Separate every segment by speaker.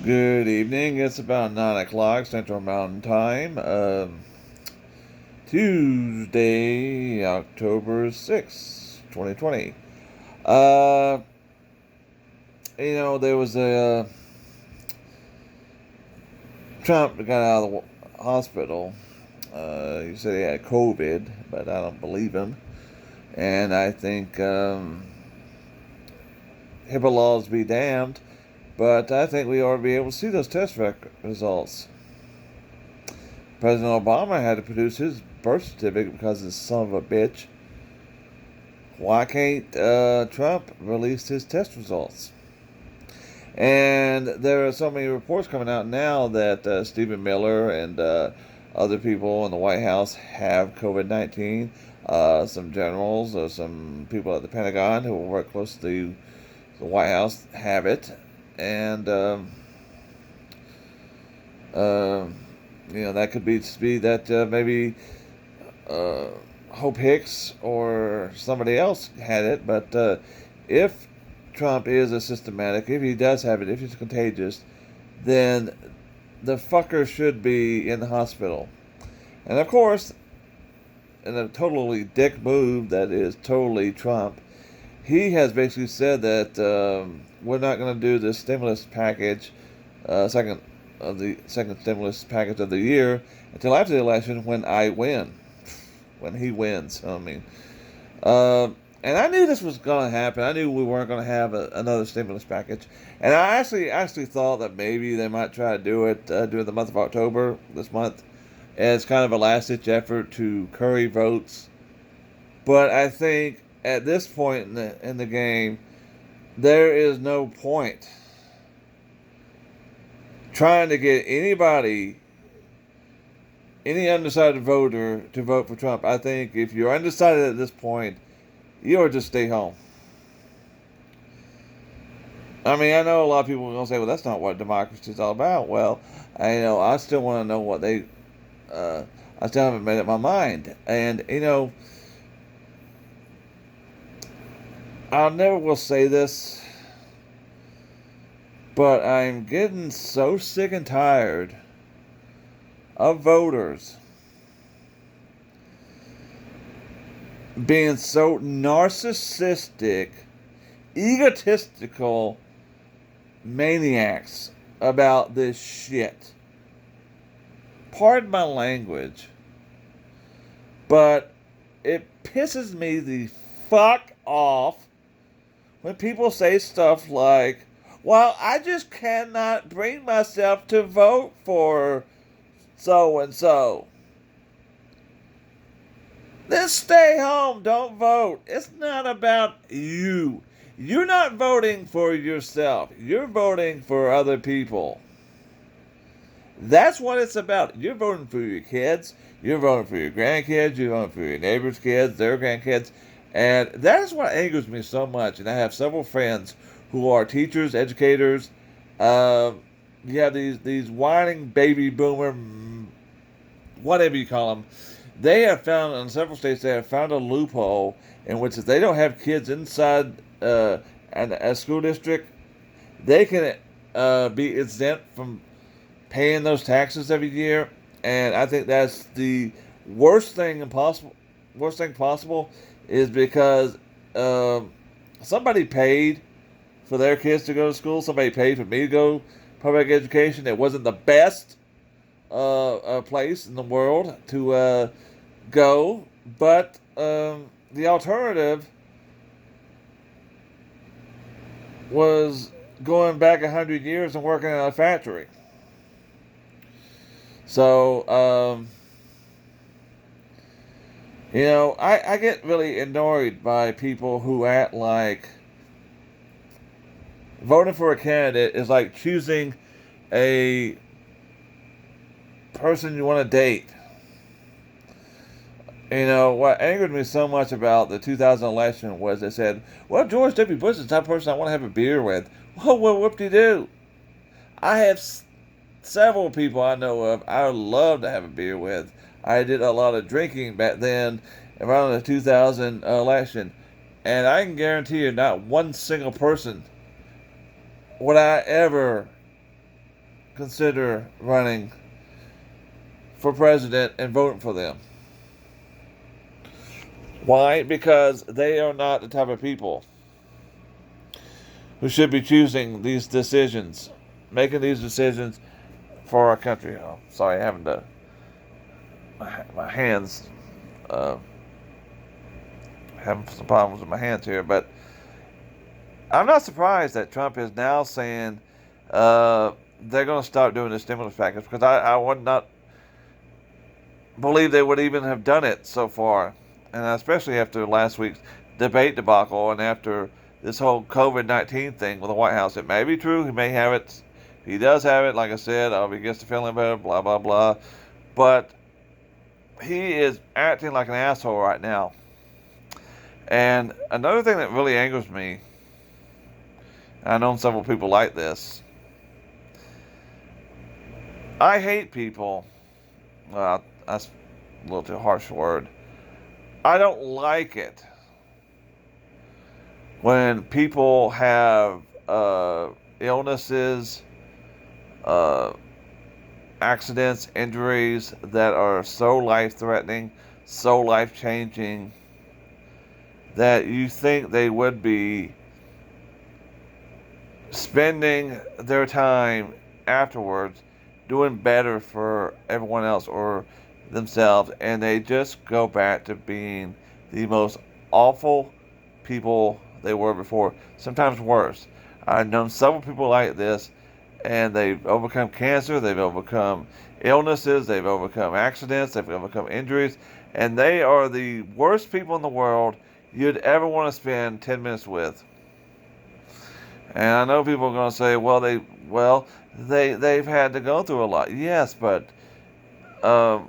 Speaker 1: Good evening. It's about 9 o'clock Central Mountain Time. Tuesday, October 6th, 2020. Uh, there was a Trump got out of the hospital. He said he had COVID, but I don't believe him. And I think HIPAA laws be damned, but I think we ought to be able to see those results. President Obama had to produce his birth certificate because his son of a bitch. Why can't Trump release his test results? And there are so many reports coming out now that Stephen Miller and other people in the White House have COVID 19. Some generals or some people at the Pentagon who work close to the White House have it. And uh, that could be that maybe Hope Hicks or somebody else had it. But if Trump is a systematic, if he does have it, if he's contagious, then the fucker should be in the hospital. And of course, in a totally dick move that is totally Trump, he has basically said that we're not going to do the stimulus package, second stimulus package of the year until after the election when I win, when he wins. I mean, uh, and I knew this was going to happen. I knew we weren't going to have another stimulus package, and I actually thought that maybe they might try to do it during the month of October this month, as kind of a last ditch effort to curry votes. But I think at this point in the game, there is no point trying to get any undecided voter to vote for Trump. I think if you're undecided at this point, you ought to just stay home. I mean, I know a lot of people are going to say, well, that's not what democracy is all about. Well, I still want to know what I still haven't made up my mind. And, I never will say this, but I'm getting so sick and tired of voters being so narcissistic, egotistical maniacs about this shit. Pardon my language, but it pisses me the fuck off when people say stuff like, well, I just cannot bring myself to vote for so and so. Then stay home. Don't vote. It's not about you. You're not voting for yourself. You're voting for other people. That's what it's about. You're voting for your kids. You're voting for your grandkids. You're voting for your neighbors' kids, their grandkids. And that is what angers me so much. And I have several friends who are teachers, educators. You have these whining baby boomer, whatever you call them. They have found, in several states, they have found a loophole in which if they don't have kids inside a school district, they can be exempt from paying those taxes every year. And I think that's the worst thing possible. Worst thing possible is because somebody paid for their kids to go to school. Somebody paid for me to go public education. It wasn't the best place in the world to go, but the alternative was going back 100 years and working in a factory. So, I get really annoyed by people who act like voting for a candidate is like choosing a person you want to date. What angered me so much about the 2000 election was they said, well, George W. Bush is the type of person I want to have a beer with. Well, whoop-de-doo. I have several people I know of I would love to have a beer with. I did a lot of drinking back then around the 2000 election. And I can guarantee you not one single person would I ever consider running for president and voting for them. Why? Because they are not the type of people who should be choosing these decisions, making these decisions for our country. Oh, sorry, having to my hands having some problems with my hands here, but I'm not surprised that Trump is now saying they're going to start doing the stimulus package, because I would not believe they would even have done it so far, and especially after last week's debate debacle and after this whole COVID-19 thing with the White House. It may be true. He may have it. If he does have it, like I said, he gets to feeling better, blah, blah, blah. But he is acting like an asshole right now. And another thing that really angers me, I know several people like this, I hate people. Well, that's a little too harsh a word. I don't like it when people have illnesses, accidents, injuries that are so life-threatening, so life-changing, that you think they would be spending their time afterwards doing better for everyone else or themselves, and they just go back to being the most awful people they were before, sometimes worse. I've known several people like this, and they've overcome cancer, they've overcome illnesses, they've overcome accidents, they've overcome injuries, and they are the worst people in the world you'd ever want to spend 10 minutes with. And I know people are going to say, they've had to go through a lot. Yes, but there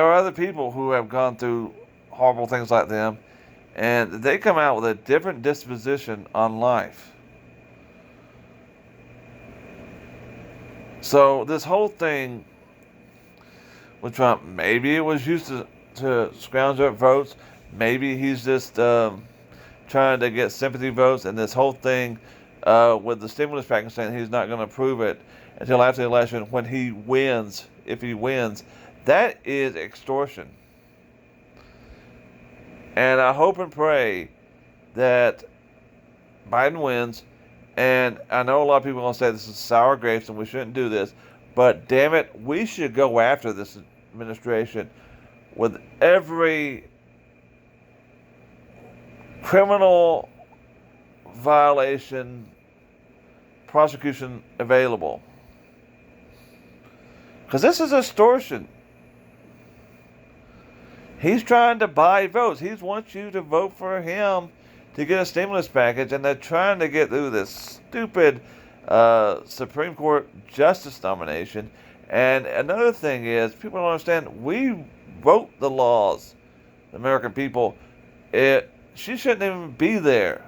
Speaker 1: are other people who have gone through horrible things like them, and they come out with a different disposition on life. So this whole thing with Trump, maybe it was used to scrounge up votes. Maybe he's just trying to get sympathy votes, and this whole thing with the stimulus package saying he's not going to approve it until after the election when he wins, if he wins, that is extortion. And I hope and pray that Biden wins. And I know a lot of people are going to say this is sour grapes and we shouldn't do this, but damn it, we should go after this administration with every criminal violation prosecution available. Because this is extortion. He's trying to buy votes. He wants you to vote for him to get a stimulus package, and they're trying to get through this stupid Supreme Court justice nomination. And another thing is, people don't understand, we wrote the laws, the American people. She shouldn't even be there.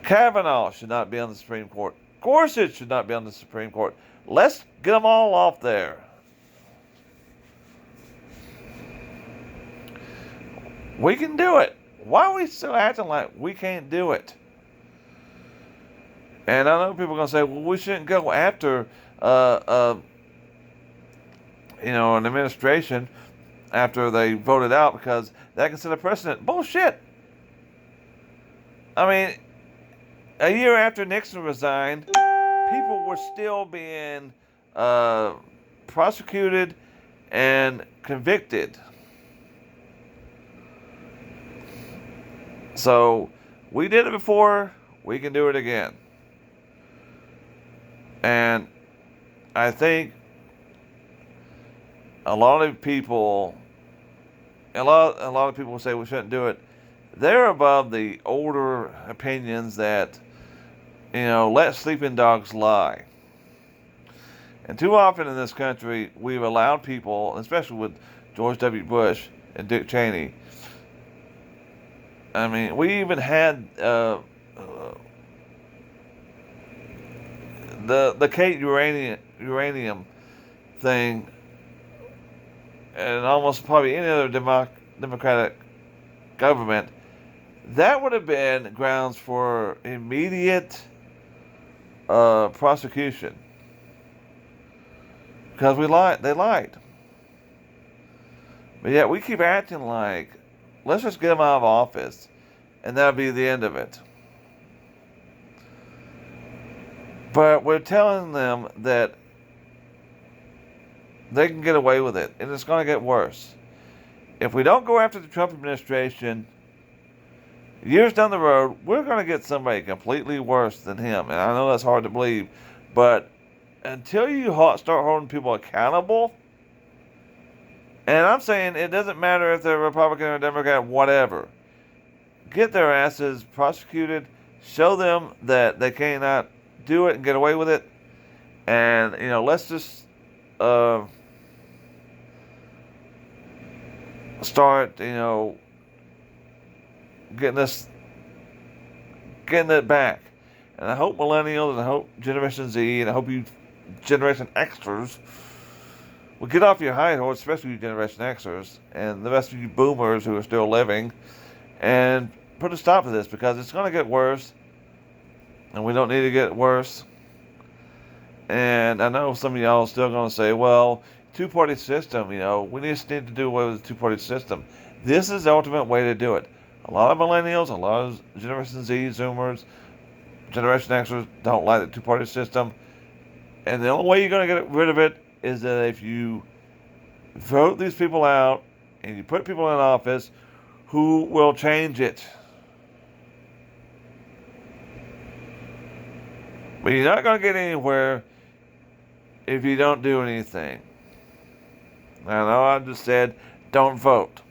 Speaker 1: Kavanaugh should not be on the Supreme Court. Gorsuch should not be on the Supreme Court. Let's get them all off there. We can do it. Why are we still acting like we can't do it? And I know people are going to say, well, we shouldn't go after an administration after they voted out because that can set a precedent. Bullshit. I mean, a year after Nixon resigned, people were still being prosecuted and convicted. So, we did it before, we can do it again. And I think a lot of people say we shouldn't do it. They're above the older opinions that, let sleeping dogs lie. And too often in this country, we've allowed people, especially with George W. Bush and Dick Cheney. I mean, we even had the Kate uranium thing, and almost probably any other democratic government, that would have been grounds for immediate prosecution. Because they lied. But yet we keep acting like, let's just get them out of office, and that'll be the end of it. But we're telling them that they can get away with it, and it's going to get worse. If we don't go after the Trump administration, years down the road, we're going to get somebody completely worse than him. And I know that's hard to believe, but until you start holding people accountable, and I'm saying it doesn't matter if they're Republican or Democrat, whatever, get their asses prosecuted, show them that they cannot do it and get away with it, and, let's just start, getting it back. And I hope millennials, and I hope Generation Z, and I hope you Generation Xers will get off your high horse, especially you Generation Xers, and the rest of you boomers who are still living, and put a stop to this, because it's going to get worse, and we don't need to get worse. And I know some of y'all are still going to say, well, two-party system, we just need to do away with the two-party system. This is the ultimate way to do it. A lot of millennials, a lot of Generation Z, Zoomers, Generation Xers don't like the two-party system. And the only way you're going to get rid of it is that if you vote these people out and you put people in office who will change it. But you're not going to get anywhere if you don't do anything. I know I just said don't vote.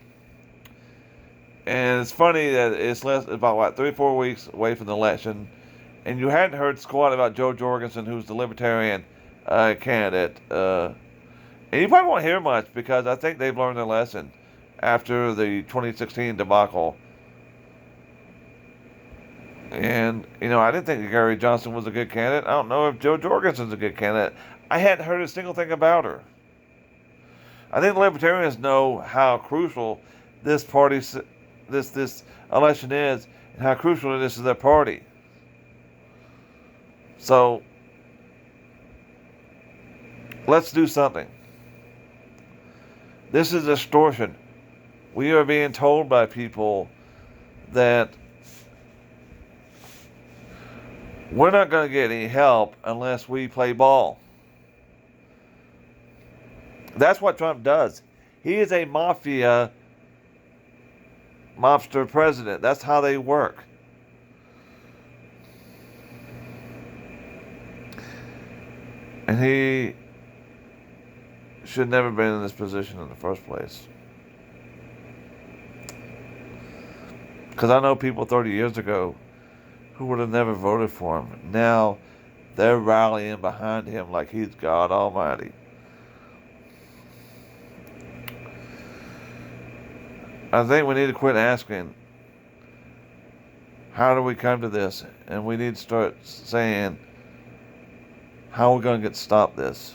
Speaker 1: And it's funny that it's about 3 or 4 weeks away from the election, and you hadn't heard squat about Joe Jorgensen, who's the Libertarian candidate. And you probably won't hear much, because I think they've learned their lesson after the 2016 debacle. And, I didn't think Gary Johnson was a good candidate. I don't know if Joe Jorgensen's a good candidate. I hadn't heard a single thing about her. I think the Libertarians know how crucial this election is, and how crucial it is to their party. So, let's do something. This is extortion. We are being told by people that we're not going to get any help unless we play ball. That's what Trump does. He is a mafia mobster president. That's how they work. And he should never have been in this position in the first place. Because I know people 30 years ago who would have never voted for him. Now they're rallying behind him like he's God Almighty. I think we need to quit asking, how do we come to this? And we need to start saying, how are we going to stop this?